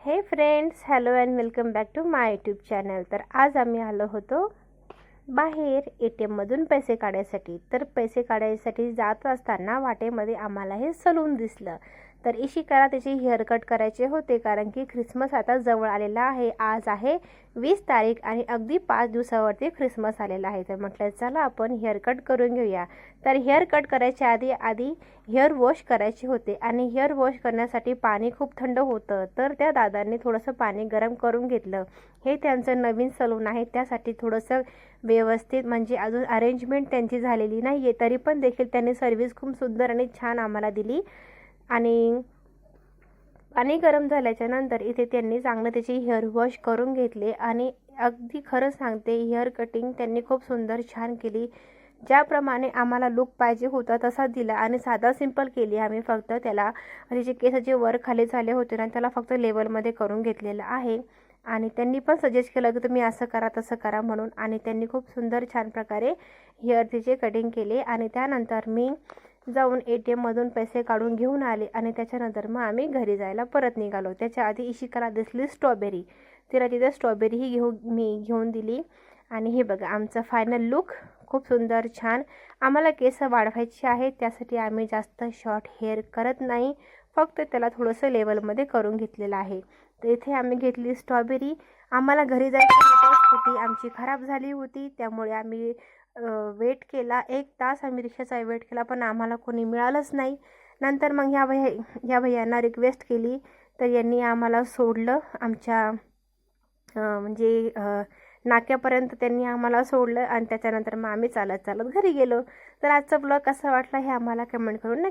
हे friends, hello and welcome back to my YouTube channel. तर आज आम्ही आलो होतो बाहेर ATMमधून पैसे काढायसाठी। तर पैसे काढायसाठी जात असताना वाटेमध्ये आम्हाला हे सलून दिसलं। तर इशिकाला त्याची हेअर कट करायचे होते, कारण की ख्रिसमस आता जवळ आलेला आहे। आज आहे 20 तारीख आणि अगदी 5 दिवसावरती ख्रिसमस आलेला आहे। तर म्हटलं चला आपण हेअर कट करून घेऊया। तर हेअर कट करायच्या आधी हेअर वॉश करायचे होते आणि हेअर वॉश करण्यासाठी पाणी खूप थंड होतं। तर त्या दादांनी थोडंसं पाणी गरम करून घेतलं। हे त्यांचं नवीन सलून आहे, त्यासाठी थोडंसं व्यवस्थित म्हणजे अजून अरेंजमेंट त्यांची झालेली नाही आहे, तरी पण देखील त्यांनी सर्व्हिस खूप सुंदर आणि छान आम्हाला दिली। आणि पाणी गरम झाल्याच्या नंतर इथे त्यांनी चांगलं त्याची हेअर वॉश करून घेतले आणि अगदी खरं सांगते, हेअर कटिंग त्यांनी खूप सुंदर छान केली। ज्याप्रमाणे आम्हाला लुक पाहिजे होता तसा दिला आणि साधा सिंपल केली आम्ही। फक्त त्याला त्याचे केस जे वर खाली झाले होते ना, त्याला फक्त लेवलमध्ये करून घेतलेलं आहे। आणि त्यांनी पण सजेस्ट केलं की तुम्ही असं करा तसं करा म्हणून, आणि त्यांनी खूप सुंदर छान प्रकारे हेअर तिचे कटिंग केले। आणि त्यानंतर मी जाऊन ATMमधून पैसे काढून घेऊन आले आणि त्याच्यानंतर मग आम्ही घरी जायला परत निघालो। त्याच्या आधी इशिकाला दिसली स्ट्रॉबेरी, तिला तिथे स्ट्रॉबेरीही घेऊन दिली। आणि हे बघा आमचं फायनल लुक, खूप सुंदर छान। आम्हाला केस वाढवायची आहेत, त्यासाठी आम्ही जास्त शॉर्ट हेअर करत नाही, फक्त त्याला थोडंसं लेवलमध्ये करून घेतलेलं आहे। तर इथे आम्ही घेतली स्ट्रॉबेरी। आम्हाला घरी जायचं होतं, स्कूटी आमची खराब झाली होती, त्यामुळे आम्ही वेट केला 1 तास। आम्ही रिक्षाचा वेट केला, पण आम्हाला कोणी मिळालंच नाही। नंतर मग ह्या भैयांना रिक्वेस्ट केली, तर यांनी आम्हाला सोडलं आमच्या म्हणजे नाक्यापर्यंत त्यांनी आम्हाला सोडलं आणि त्याच्यानंतर मग आम्ही चालत घरी गेलो। तर आजचा ब्लॉग कसा वाटला हे आम्हाला कमेंट करून नक्की